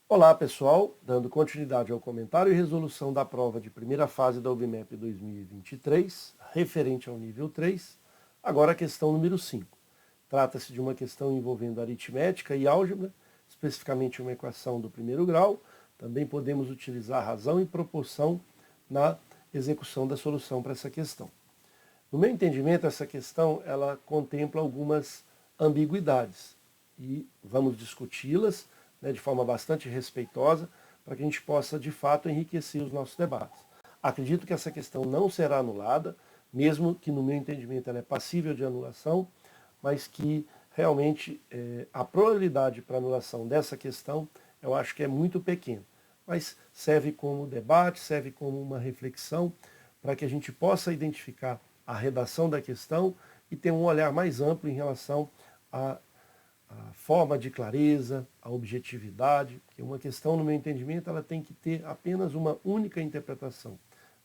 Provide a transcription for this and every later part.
Olá pessoal, dando continuidade ao comentário e resolução da prova de primeira fase da UBMEP 2023, referente ao nível 3, agora a questão número 5. Trata-se de uma questão envolvendo aritmética e álgebra, especificamente uma equação do primeiro grau. Também podemos utilizar razão e proporção na execução da solução para essa questão. No meu entendimento, essa questão ela contempla algumas ambiguidades e vamos discuti-las, né, de forma bastante respeitosa, para que a gente possa, de fato, enriquecer os nossos debates. Acredito que essa questão não será anulada, mesmo que, no meu entendimento, ela é passível de anulação, mas que realmente a probabilidade para anulação dessa questão, eu acho que é muito pequena. Mas serve como debate, serve como uma reflexão, para que a gente possa identificar a redação da questão e ter um olhar mais amplo em relação a forma de clareza, a objetividade, porque uma questão, no meu entendimento, ela tem que ter apenas uma única interpretação,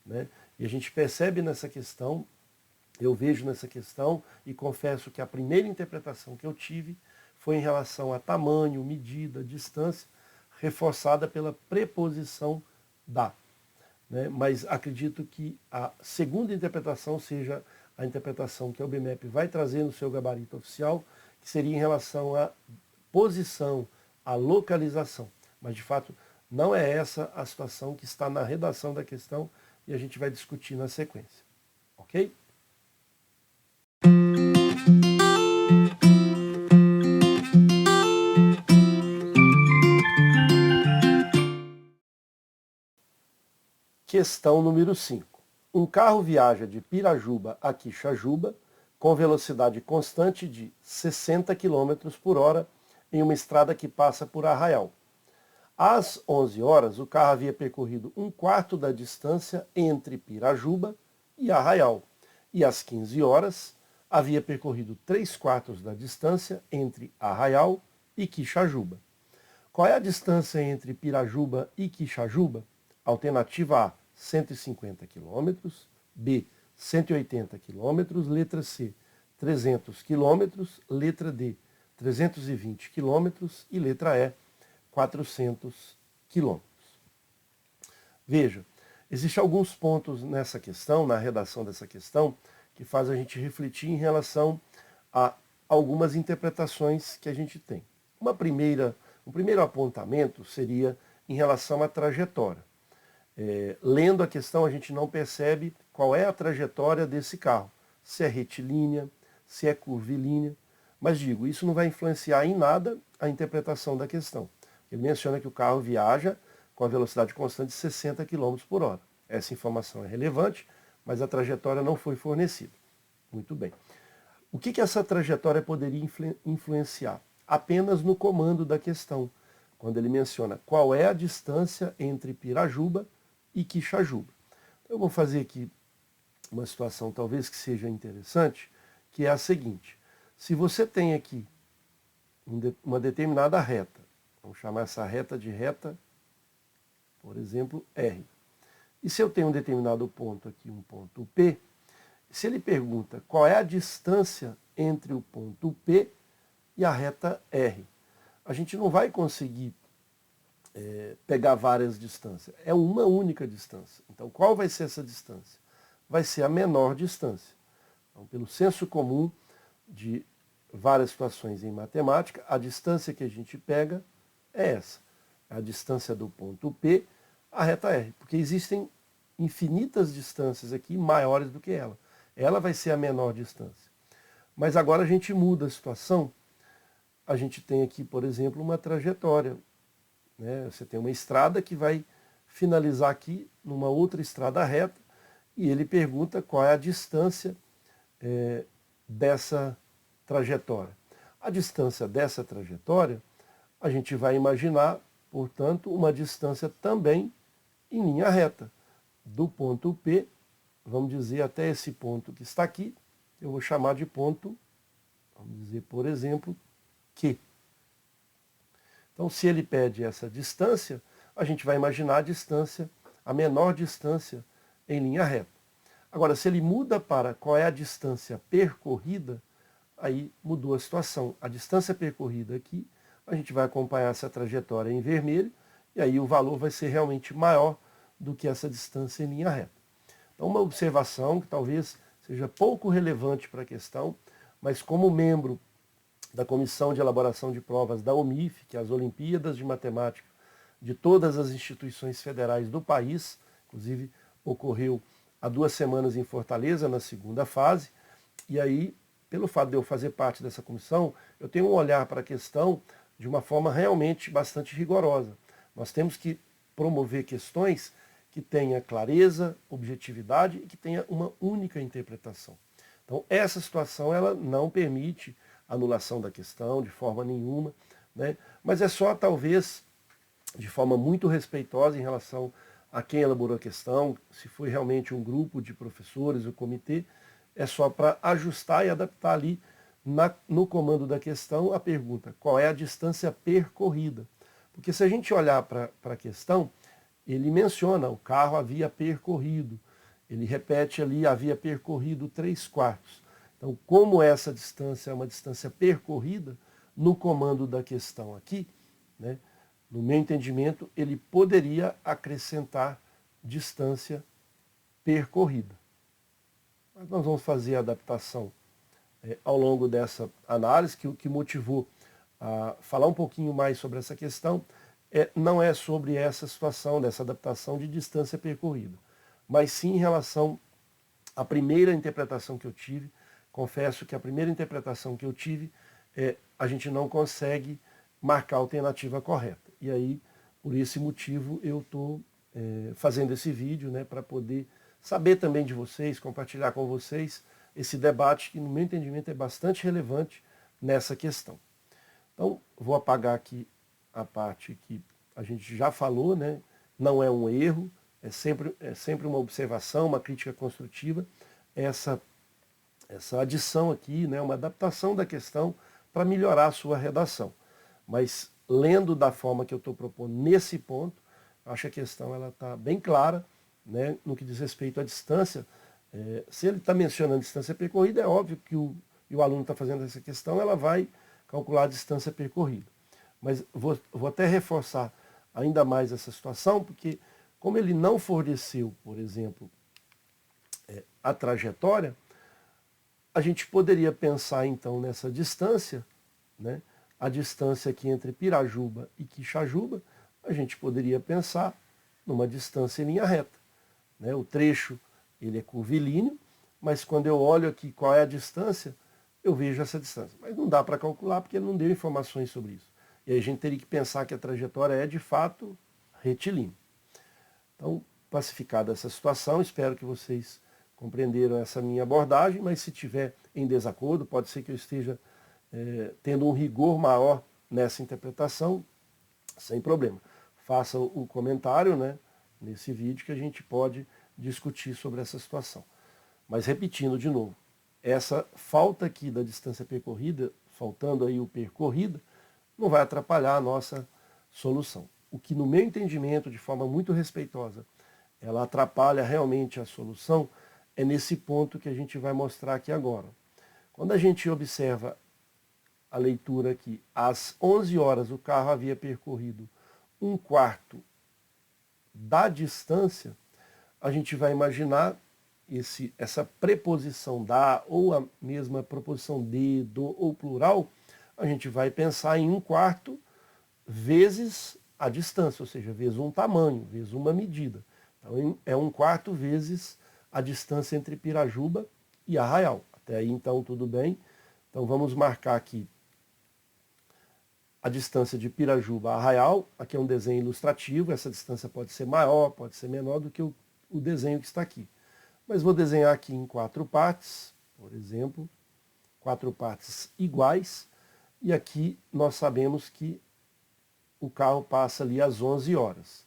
né? E a gente percebe nessa questão, eu vejo nessa questão, e confesso que a primeira interpretação que eu tive foi em relação a tamanho, medida, distância, reforçada pela preposição da, né? Mas acredito que a segunda interpretação seja a interpretação que a UBMEP vai trazer no seu gabarito oficial, que seria em relação à posição, à localização. Mas, de fato, não é essa a situação que está na redação da questão e a gente vai discutir na sequência. Ok? Questão número 5. Um carro viaja de Pirajuba a Quixajuba com velocidade constante de 60 km por hora em uma estrada que passa por Arraial. Às 11 horas, o carro havia percorrido um quarto da distância entre Pirajuba e Arraial. E às 15 horas, havia percorrido 3/4 da distância entre Arraial e Quixajuba. Qual é a distância entre Pirajuba e Quixajuba? Alternativa A, 150 km, B, 180 km, letra C, 300 km, letra D, 320 km e letra E, 400 km. Veja, existem alguns pontos nessa questão, na redação dessa questão, que faz a gente refletir em relação a algumas interpretações que a gente tem. Um primeiro apontamento seria em relação à trajetória. Lendo a questão, a gente não percebe qual é a trajetória desse carro, se é retilínea, se é curvilínea, mas digo, isso não vai influenciar em nada a interpretação da questão. Ele menciona que o carro viaja com a velocidade constante de 60 km por hora. Essa informação é relevante, mas a trajetória não foi fornecida. Muito bem. O que essa trajetória poderia influenciar? Apenas no comando da questão, quando ele menciona qual é a distância entre Pirajuba e Quixajuba. Então, eu vou fazer aqui uma situação talvez que seja interessante, que é a seguinte. Se você tem aqui uma determinada reta, vamos chamar essa reta de reta, por exemplo, R. E se eu tenho um determinado ponto aqui, um ponto P, se ele pergunta qual é a distância entre o ponto P e a reta R, a gente não vai conseguir pegar várias distâncias. É uma única distância. Então, qual vai ser essa distância? Vai ser a menor distância. Então, pelo senso comum de várias situações em matemática, a distância que a gente pega é essa. A distância do ponto P à reta R. Porque existem infinitas distâncias aqui maiores do que ela. Ela vai ser a menor distância. Mas agora a gente muda a situação. A gente tem aqui, por exemplo, uma trajetória. Né? Você tem uma estrada que vai finalizar aqui numa outra estrada reta e ele pergunta qual é a distância dessa trajetória. A distância dessa trajetória, a gente vai imaginar, portanto, uma distância também em linha reta. Do ponto P, vamos dizer, até esse ponto que está aqui, eu vou chamar de ponto, vamos dizer, por exemplo, Q. Então, se ele pede essa distância, a gente vai imaginar a distância, a menor distância em linha reta. Agora, se ele muda para qual é a distância percorrida, aí mudou a situação. A distância percorrida aqui, a gente vai acompanhar essa trajetória em vermelho, e aí o valor vai ser realmente maior do que essa distância em linha reta. Então, uma observação que talvez seja pouco relevante para a questão, mas como membro da Comissão de Elaboração de Provas da OMIF, que é as Olimpíadas de Matemática de todas as instituições federais do país, inclusive ocorreu há 2 semanas em Fortaleza, na segunda fase, e aí, pelo fato de eu fazer parte dessa comissão, eu tenho um olhar para a questão de uma forma realmente bastante rigorosa. Nós temos que promover questões que tenha clareza, objetividade e que tenha uma única interpretação. Então, essa situação ela não permite anulação da questão de forma nenhuma, né? Mas é só talvez de forma muito respeitosa em relação a quem elaborou a questão, se foi realmente um grupo de professores, o comitê, é só para ajustar e adaptar ali no comando da questão a pergunta, qual é a distância percorrida? Porque se a gente olhar para a questão, ele menciona o carro havia percorrido, ele repete ali, havia percorrido 3/4. Então, como essa distância é uma distância percorrida, no comando da questão aqui, né, no meu entendimento, ele poderia acrescentar distância percorrida. Mas nós vamos fazer a adaptação ao longo dessa análise, que o que motivou a falar um pouquinho mais sobre essa questão não é sobre essa situação, dessa adaptação de distância percorrida, mas sim em relação à primeira interpretação que eu tive. Confesso que a primeira interpretação que eu tive a gente não consegue marcar a alternativa correta. E aí, por esse motivo, eu estou fazendo esse vídeo, né, para poder saber também de vocês, compartilhar com vocês esse debate que, no meu entendimento, é bastante relevante nessa questão. Então, vou apagar aqui a parte que a gente já falou, né? Não é um erro, é sempre uma observação, uma crítica construtiva, essa adição aqui, né, uma adaptação da questão para melhorar a sua redação. Mas, lendo da forma que eu estou propondo nesse ponto, acho que a questão está bem clara, né, no que diz respeito à distância. Se ele está mencionando distância percorrida, é óbvio que o aluno está fazendo essa questão, ela vai calcular a distância percorrida. Mas vou até reforçar ainda mais essa situação, porque como ele não forneceu, por exemplo, a trajetória, a gente poderia pensar então nessa distância, né, a distância aqui entre Pirajuba e Quixajuba, a gente poderia pensar numa distância em linha reta, né? O trecho ele é curvilíneo, mas quando eu olho aqui qual é a distância, eu vejo essa distância. Mas não dá para calcular porque ele não deu informações sobre isso. E aí a gente teria que pensar que a trajetória é de fato retilínea. Então, pacificada essa situação, espero que vocês compreenderam essa minha abordagem, mas se tiver em desacordo, pode ser que eu esteja tendo um rigor maior nessa interpretação, sem problema. Faça o comentário, né, nesse vídeo que a gente pode discutir sobre essa situação. Mas repetindo de novo, essa falta aqui da distância percorrida, faltando aí o percorrida, não vai atrapalhar a nossa solução. O que no meu entendimento, de forma muito respeitosa, ela atrapalha realmente a solução, é nesse ponto que a gente vai mostrar aqui agora. Quando a gente observa a leitura aqui, às 11 horas o carro havia percorrido 1/4 da distância, a gente vai imaginar essa preposição da, ou a mesma proposição de, do ou plural, a gente vai pensar em 1/4 vezes a distância, ou seja, vezes um tamanho, vezes uma medida. Então é 1/4 vezes a distância entre Pirajuba e Arraial. Até aí então tudo bem. Então vamos marcar aqui a distância de Pirajuba a Arraial. Aqui é um desenho ilustrativo, essa distância pode ser maior, pode ser menor do que o desenho que está aqui. Mas vou desenhar aqui em 4 partes, por exemplo, 4 partes iguais, e aqui nós sabemos que o carro passa ali às 11 horas.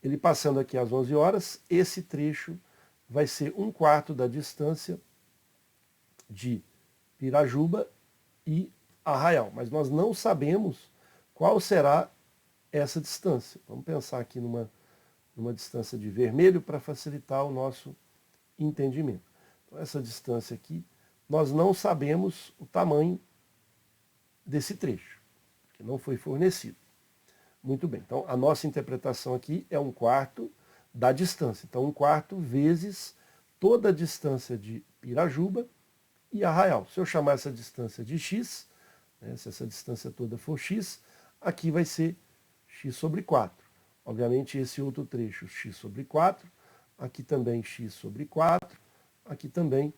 Ele passando aqui às 11 horas, esse trecho vai ser 1/4 da distância de Pirajuba e Arraial, mas nós não sabemos qual será essa distância. Vamos pensar aqui numa distância de vermelho para facilitar o nosso entendimento. Então, essa distância aqui, nós não sabemos o tamanho desse trecho, que não foi fornecido. Muito bem, então a nossa interpretação aqui é 1/4 da distância. Então 1/4 vezes toda a distância de Pirajuba e Arraial. Se eu chamar essa distância de x, né, se essa distância toda for x, aqui vai ser x sobre 4. Obviamente esse outro trecho, x sobre 4, aqui também x sobre 4, aqui também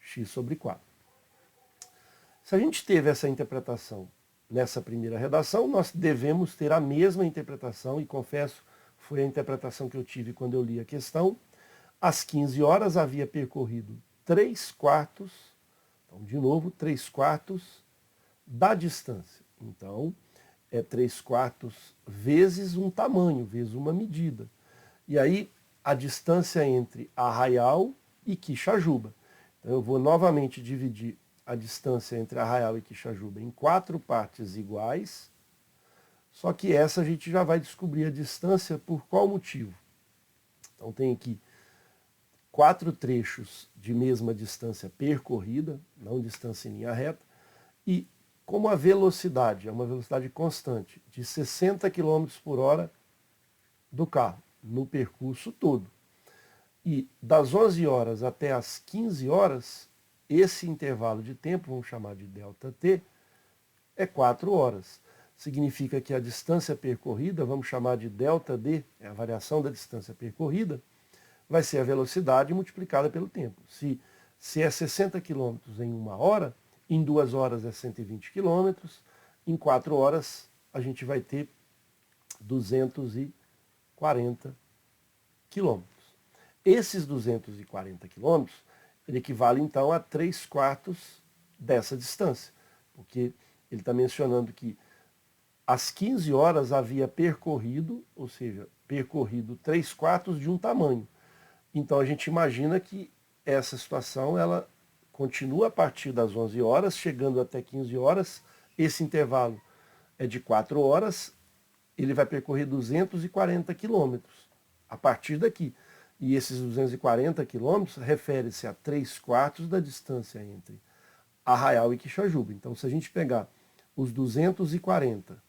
x sobre 4. Se a gente teve essa interpretação nessa primeira redação, nós devemos ter a mesma interpretação, e confesso, foi a interpretação que eu tive quando eu li a questão. Às 15 horas havia percorrido 3/4, então de novo, 3/4 da distância. Então, é 3/4 vezes um tamanho, vezes uma medida. E aí, a distância entre Arraial e Quixajuba. Então, eu vou novamente dividir a distância entre Arraial e Quixajuba em 4 partes iguais, só que essa a gente já vai descobrir a distância por qual motivo. Então tem aqui 4 trechos de mesma distância percorrida, não distância em linha reta, e como a velocidade é uma velocidade constante de 60 km por hora do carro, no percurso todo, e das 11 horas até as 15 horas, esse intervalo de tempo, vamos chamar de ΔT, é 4 horas. Significa que a distância percorrida, vamos chamar de ΔD, é a variação da distância percorrida, vai ser a velocidade multiplicada pelo tempo. Se é 60 km em 1 hora, em 2 horas é 120 km, em 4 horas a gente vai ter 240 km. Esses 240 km, ele equivale então a 3/4 dessa distância, porque ele está mencionando que às 15 horas havia percorrido, ou seja, percorrido 3/4 de um tamanho. Então a gente imagina que essa situação ela continua a partir das 11 horas, chegando até 15 horas, esse intervalo é de 4 horas, ele vai percorrer 240 quilômetros a partir daqui. E esses 240 quilômetros refere-se a 3/4 da distância entre Arraial e Quixajuba. Então se a gente pegar os 240,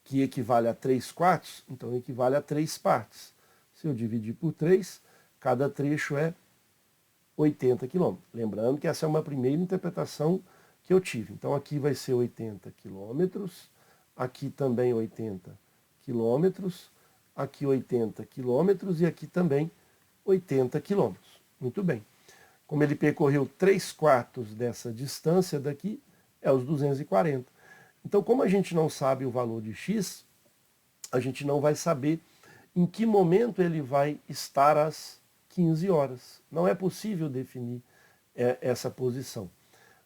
que equivale a 3/4, então equivale a 3 partes. Se eu dividir por 3, cada trecho é 80 km. Lembrando que essa é uma primeira interpretação que eu tive. Então aqui vai ser 80 km, aqui também 80 km, aqui 80 km e aqui também 80 km. Muito bem. Como ele percorreu 3/4 dessa distância daqui, é os 240. Então, como a gente não sabe o valor de x, a gente não vai saber em que momento ele vai estar às 15 horas. Não é possível definir essa posição.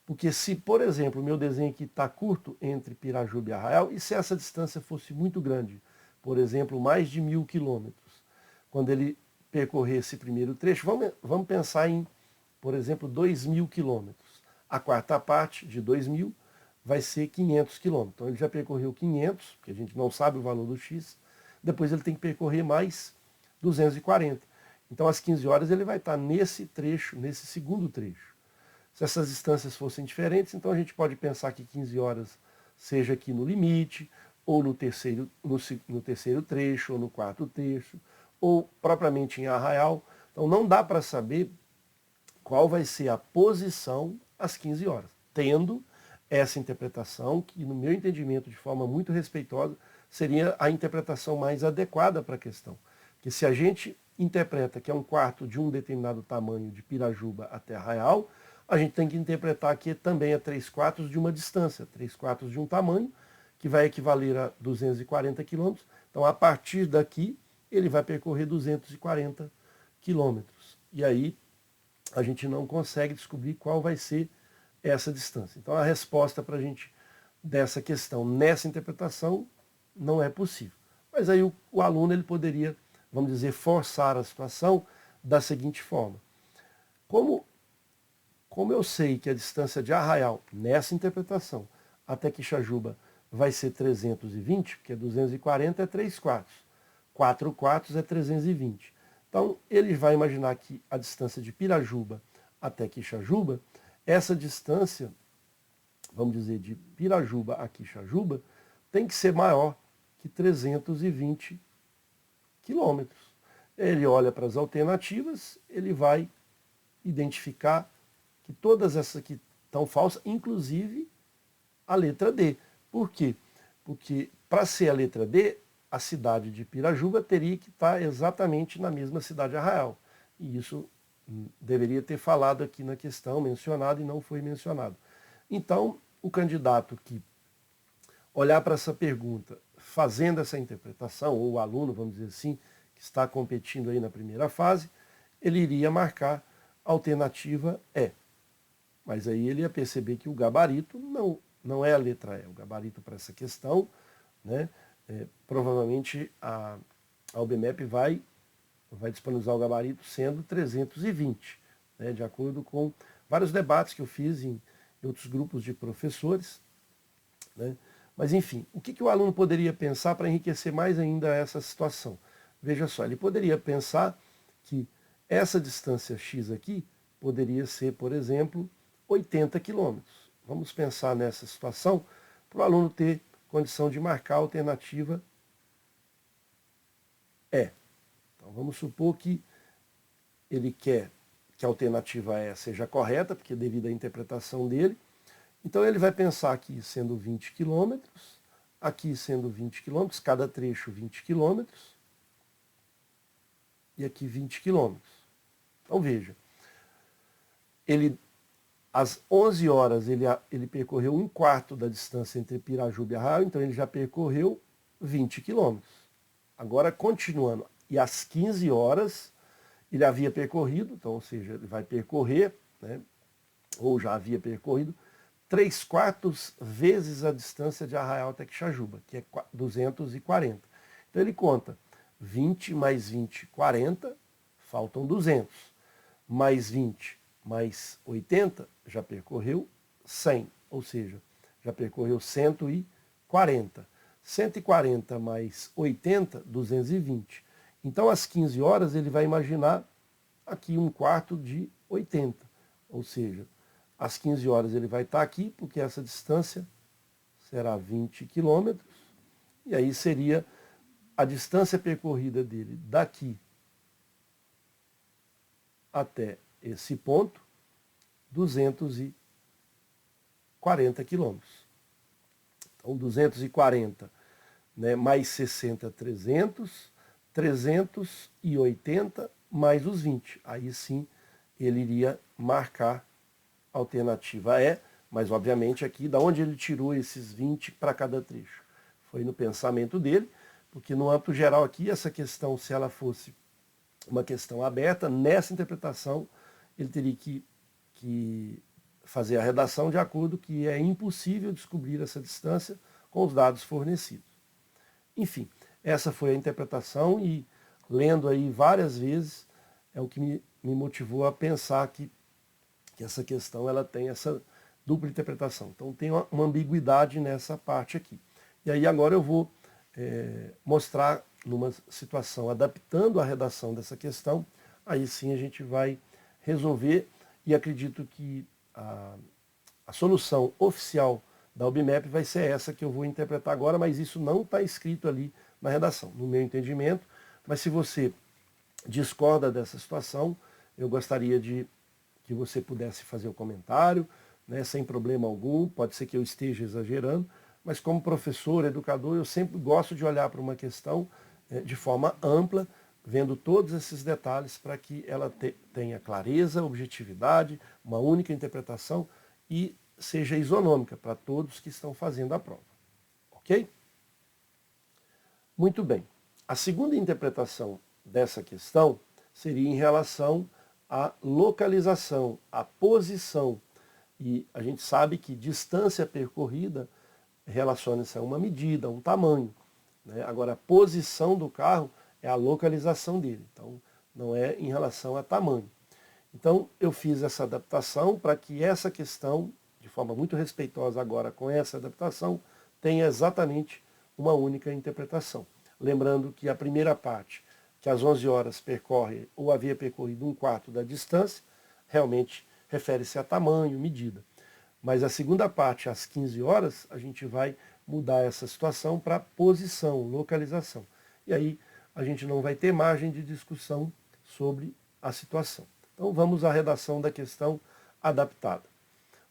Porque se, por exemplo, o meu desenho aqui está curto entre Pirajuba e Arraial, e se essa distância fosse muito grande, por exemplo, mais de 1.000 quilômetros, quando ele percorrer esse primeiro trecho, vamos pensar em, por exemplo, 2.000 quilômetros. A quarta parte de 2.000 vai ser 500 quilômetros. Então ele já percorreu 500, porque a gente não sabe o valor do x, depois ele tem que percorrer mais 240. Então às 15 horas ele vai estar nesse trecho, nesse segundo trecho. Se essas distâncias fossem diferentes, então a gente pode pensar que 15 horas seja aqui no limite, ou no terceiro trecho, ou no quarto trecho, ou propriamente em Arraial. Então não dá para saber qual vai ser a posição às 15 horas, tendo essa interpretação, que no meu entendimento, de forma muito respeitosa, seria a interpretação mais adequada para a questão. Que se a gente interpreta que é 1/4 de um determinado tamanho de Pirajuba até Arraial, a gente tem que interpretar que também é 3/4 de uma distância, 3/4 de um tamanho, que vai equivaler a 240 quilômetros. Então, a partir daqui, ele vai percorrer 240 quilômetros. E aí, a gente não consegue descobrir qual vai ser essa distância. Então, a resposta para a gente dessa questão, nessa interpretação, não é possível. Mas aí o aluno ele poderia, vamos dizer, forçar a situação da seguinte forma. Como eu sei que a distância de Arraial, nessa interpretação, até Quixajuba vai ser 320, porque 240 é 3/4. 4/4 é 320. Então, ele vai imaginar que a distância de Pirajuba até Quixajuba, essa distância, vamos dizer, de Pirajuba a Quixajuba, tem que ser maior que 320 quilômetros. Ele olha para as alternativas, ele vai identificar que todas essas aqui estão falsas, inclusive a letra D. Por quê? Porque para ser a letra D, a cidade de Pirajuba teria que estar exatamente na mesma cidade de Arraial. E isso deveria ter falado aqui na questão, mencionado, e não foi mencionado. Então, o candidato que olhar para essa pergunta, fazendo essa interpretação, ou o aluno, vamos dizer assim, que está competindo aí na primeira fase, ele iria marcar a alternativa E. Mas aí ele ia perceber que o gabarito não é a letra E. O gabarito para essa questão, né, provavelmente a UBMEP vai disponibilizar o gabarito sendo 320, né, de acordo com vários debates que eu fiz em outros grupos de professores, né? Mas enfim, o que o aluno poderia pensar para enriquecer mais ainda essa situação? Veja só, ele poderia pensar que essa distância x aqui poderia ser, por exemplo, 80 quilômetros. Vamos pensar nessa situação para o aluno ter condição de marcar a alternativa E. Então vamos supor que ele quer que a alternativa E seja correta, porque devido à interpretação dele. Então ele vai pensar aqui sendo 20 quilômetros, aqui sendo 20 quilômetros, cada trecho 20 quilômetros, e aqui 20 quilômetros. Então veja, às 11 horas ele percorreu 1/4 da distância entre Pirajuba e Arraial, então ele já percorreu 20 quilômetros. Agora continuando, e às 15 horas ele havia percorrido, então, ou seja, ele vai percorrer, né, ou já havia percorrido, 3/4 vezes a distância de Arraial até Quixajuba, que é 240. Então ele conta 20 mais 20, 40, faltam 200. Mais 20 mais 80, já percorreu 100, ou seja, já percorreu 140. 140 mais 80, 220. Então às 15 horas ele vai imaginar aqui 1/4 de 80, ou seja, às 15 horas ele vai estar aqui, porque essa distância será 20 quilômetros, e aí seria a distância percorrida dele daqui até esse ponto, 240 quilômetros. Então 240, né, mais 60, 300, 380 mais os 20. Aí sim ele iria marcar a alternativa E, mas obviamente aqui, da onde ele tirou esses 20 para cada trecho? Foi no pensamento dele, porque no âmbito geral aqui, essa questão, se ela fosse uma questão aberta, nessa interpretação, ele teria que fazer a redação de acordo que é impossível descobrir essa distância com os dados fornecidos. Enfim, essa foi a interpretação e lendo aí várias vezes é o que me motivou a pensar que essa questão ela tem essa dupla interpretação. Então tem uma ambiguidade nessa parte aqui. E aí agora eu vou mostrar numa situação adaptando a redação dessa questão, aí sim a gente vai resolver e acredito que a solução oficial da UBMEP vai ser essa que eu vou interpretar agora, mas isso não está escrito ali na redação, no meu entendimento. Mas se você discorda dessa situação, eu gostaria que você pudesse fazer o comentário, né, sem problema algum. Pode ser que eu esteja exagerando, mas como professor, educador, eu sempre gosto de olhar para uma questão de forma ampla, vendo todos esses detalhes para que ela tenha clareza, objetividade, uma única interpretação e seja isonômica para todos que estão fazendo a prova. Ok? Muito bem. A segunda interpretação dessa questão seria em relação à localização, à posição. E a gente sabe que distância percorrida relaciona-se a uma medida, a um tamanho, né? Agora, a posição do carro é a localização dele. Então, não é em relação a tamanho. Então, eu fiz essa adaptação para que essa questão, de forma muito respeitosa agora com essa adaptação, tenha exatamente uma única interpretação. Lembrando que a primeira parte, que às 11 horas percorre ou havia percorrido 1/4 da distância, realmente refere-se a tamanho, medida. Mas a segunda parte, às 15 horas, a gente vai mudar essa situação para posição, localização. E aí a gente não vai ter margem de discussão sobre a situação. Então vamos à redação da questão adaptada.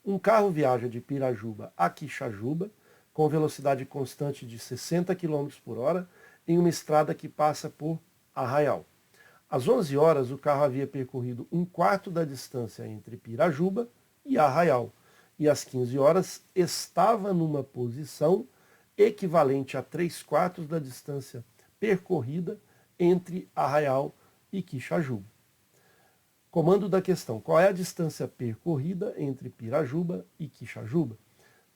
Um carro viaja de Pirajuba a Quixajuba com velocidade constante de 60 km por hora em uma estrada que passa por Arraial. Às 11 horas, o carro havia percorrido um quarto da distância entre Pirajuba e Arraial, e às 15 horas estava numa posição equivalente a 3/4 da distância percorrida entre Arraial e Quixajuba. Comando da questão: qual é a distância percorrida entre Pirajuba e Quixajuba?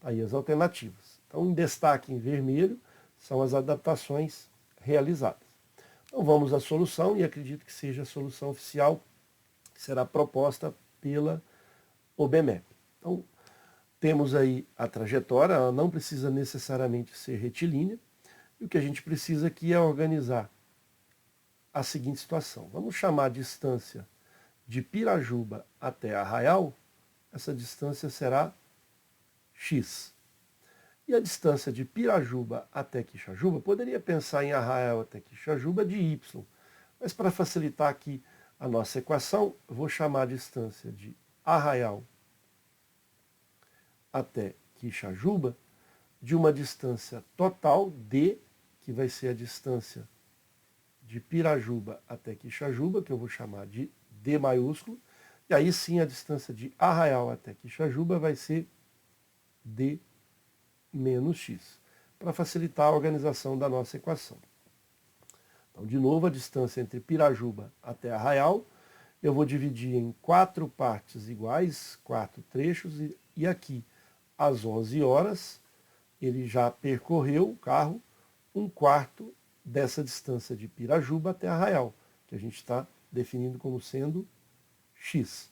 Aí as alternativas. Então, em destaque em vermelho, são as adaptações realizadas. Então vamos à solução, e acredito que seja a solução oficial que será proposta pela OBMEP. Então, temos aí a trajetória, ela não precisa necessariamente ser retilínea, e o que a gente precisa aqui é organizar a seguinte situação. Vamos chamar a distância de Pirajuba até Arraial, essa distância será x. E a distância de Pirajuba até Quixajuba, poderia pensar em Arraial até Quixajuba de y, mas para facilitar aqui a nossa equação, eu vou chamar a distância de Arraial até Quixajuba de uma distância total d, que vai ser a distância de Pirajuba até Quixajuba, que eu vou chamar de d maiúsculo, e aí sim a distância de Arraial até Quixajuba vai ser d menos x, para facilitar a organização da nossa equação. Então, de novo, a distância entre Pirajuba até Arraial, eu vou dividir em 4 partes iguais, 4 trechos, e aqui, às 11 horas, ele já percorreu o carro um quarto dessa distância de Pirajuba até Arraial, que a gente está definindo como sendo x.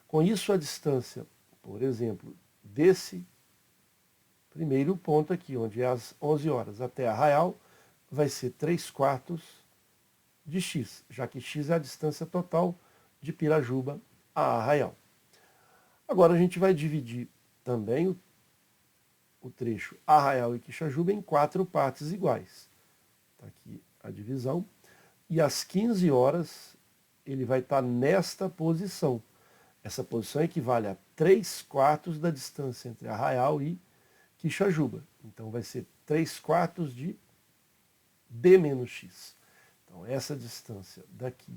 Com isso, a distância, por exemplo, desse primeiro ponto aqui, onde é às 11 horas até Arraial, vai ser 3/4 de x, já que x é a distância total de Pirajuba a Arraial. Agora a gente vai dividir também o trecho Arraial e Quixajuba em 4 partes iguais. Está aqui a divisão. E às 15 horas ele vai estar nesta posição. Essa posição equivale a 3/4 da distância entre Arraial e Quixajuba. Então vai ser 3/4 de d menos x. Então essa distância daqui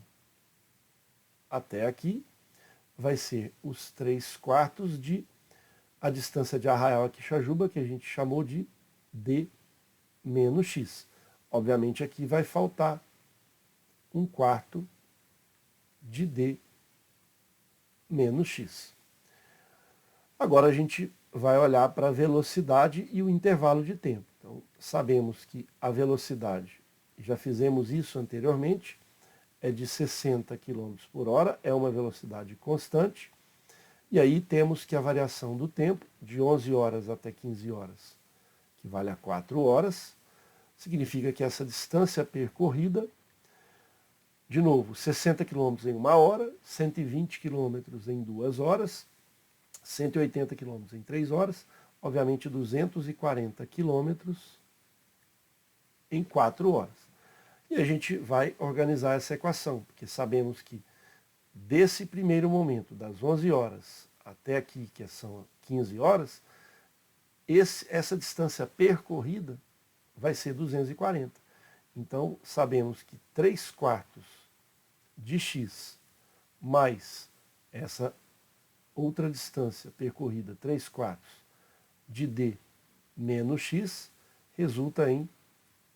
até aqui vai ser os 3/4 de a distância de Arraial a Quixajuba, que a gente chamou de d menos x. Obviamente aqui vai faltar 1/4 de d menos x. Agora a gente vai olhar para a velocidade e o intervalo de tempo. Então, sabemos que a velocidade, já fizemos isso anteriormente, é de 60 km por hora, é uma velocidade constante. E aí temos que a variação do tempo, de 11 horas até 15 horas, que vale a 4 horas, significa que essa distância percorrida, de novo, 60 km em 1 hora, 120 km em 2 horas, 180 km em 3 horas, obviamente 240 km em 4 horas. E a gente vai organizar essa equação, porque sabemos que desse primeiro momento, das 11 horas até aqui, que são 15 horas, essa distância percorrida vai ser 240. Então, sabemos que 3/4 de x mais essa outra distância percorrida, 3/4 de d menos x, resulta em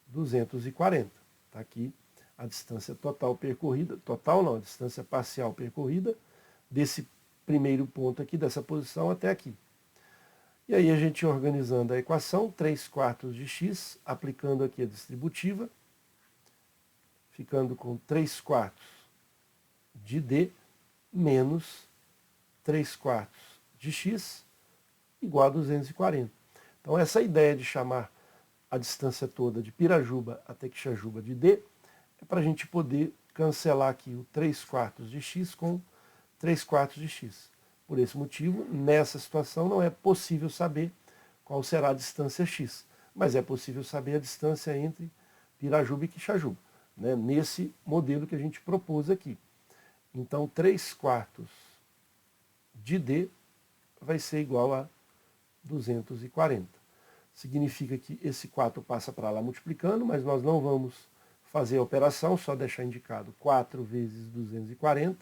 240. Está aqui a distância total percorrida, total não, a distância parcial percorrida, desse primeiro ponto aqui, dessa posição até aqui. E aí a gente organizando a equação, 3/4 de x, aplicando aqui a distributiva, ficando com 3/4 de d menos 3/4 de x igual a 240. Então essa ideia de chamar a distância toda de Pirajuba até Quixajuba de d é para a gente poder cancelar aqui o 3/4 de x com 3/4 de x. Por esse motivo, nessa situação não é possível saber qual será a distância x. mas é possível saber a distância entre Pirajuba e Quixajuba, né, nesse modelo que a gente propôs aqui. Então, 3/4 de D vai ser igual a 240. Significa que esse 4 passa para lá multiplicando, mas nós não vamos fazer a operação, só deixar indicado 4 vezes 240,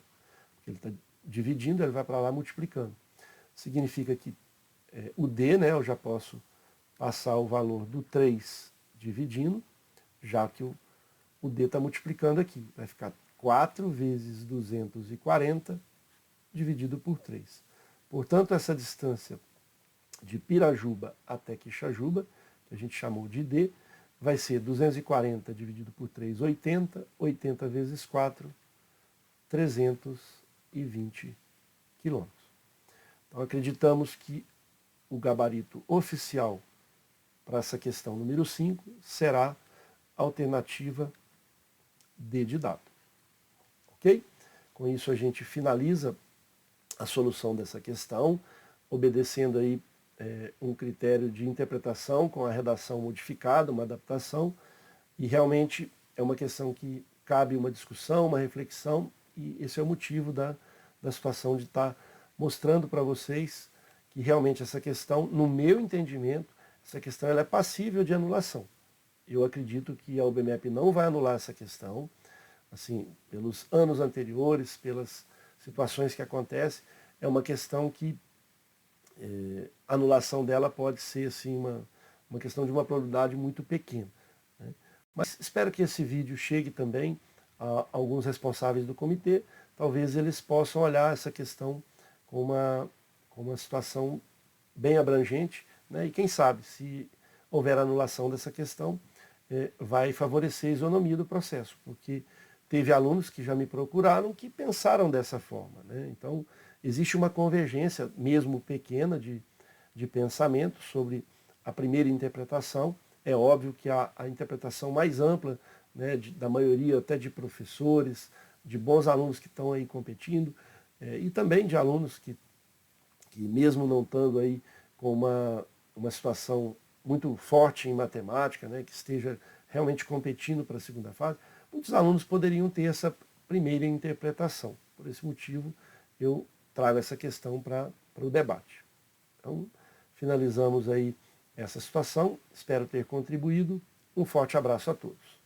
porque ele está dividindo, ele vai para lá multiplicando. Significa que o D, né, eu já posso passar o valor do 3 dividindo, já que o D está multiplicando aqui. Vai ficar 4 vezes 240 dividido por 3. Portanto, essa distância de Pirajuba até Quixajuba, que a gente chamou de D, vai ser 240 dividido por 3, 80. 80 vezes 4, 320 quilômetros. Então, acreditamos que o gabarito oficial para essa questão número 5 será a alternativa D de dado. Ok? Com isso, a gente finaliza a solução dessa questão, obedecendo aí um critério de interpretação com a redação modificada, uma adaptação, e realmente é uma questão que cabe uma discussão, uma reflexão, e esse é o motivo da situação de estar mostrando para vocês que realmente essa questão, no meu entendimento, essa questão ela é passível de anulação. Eu acredito que a UBMEP não vai anular essa questão, assim, pelos anos anteriores, pelas situações que acontecem, é uma questão que a anulação dela pode ser assim, uma questão de uma probabilidade muito pequena, né? Mas espero que esse vídeo chegue também a alguns responsáveis do comitê, talvez eles possam olhar essa questão com uma situação bem abrangente, né? E quem sabe, se houver anulação dessa questão, vai favorecer a isonomia do processo, porque teve alunos que já me procuraram que pensaram dessa forma, né? Então, existe uma convergência, mesmo pequena, de pensamento sobre a primeira interpretação. É óbvio que a interpretação mais ampla, né, da maioria até de professores, de bons alunos que estão aí competindo, e também de alunos que mesmo não estando aí com uma situação muito forte em matemática, né, que esteja realmente competindo para a segunda fase, muitos alunos poderiam ter essa primeira interpretação. Por esse motivo, eu trago essa questão para o debate. Então, finalizamos aí essa situação. Espero ter contribuído. Um forte abraço a todos.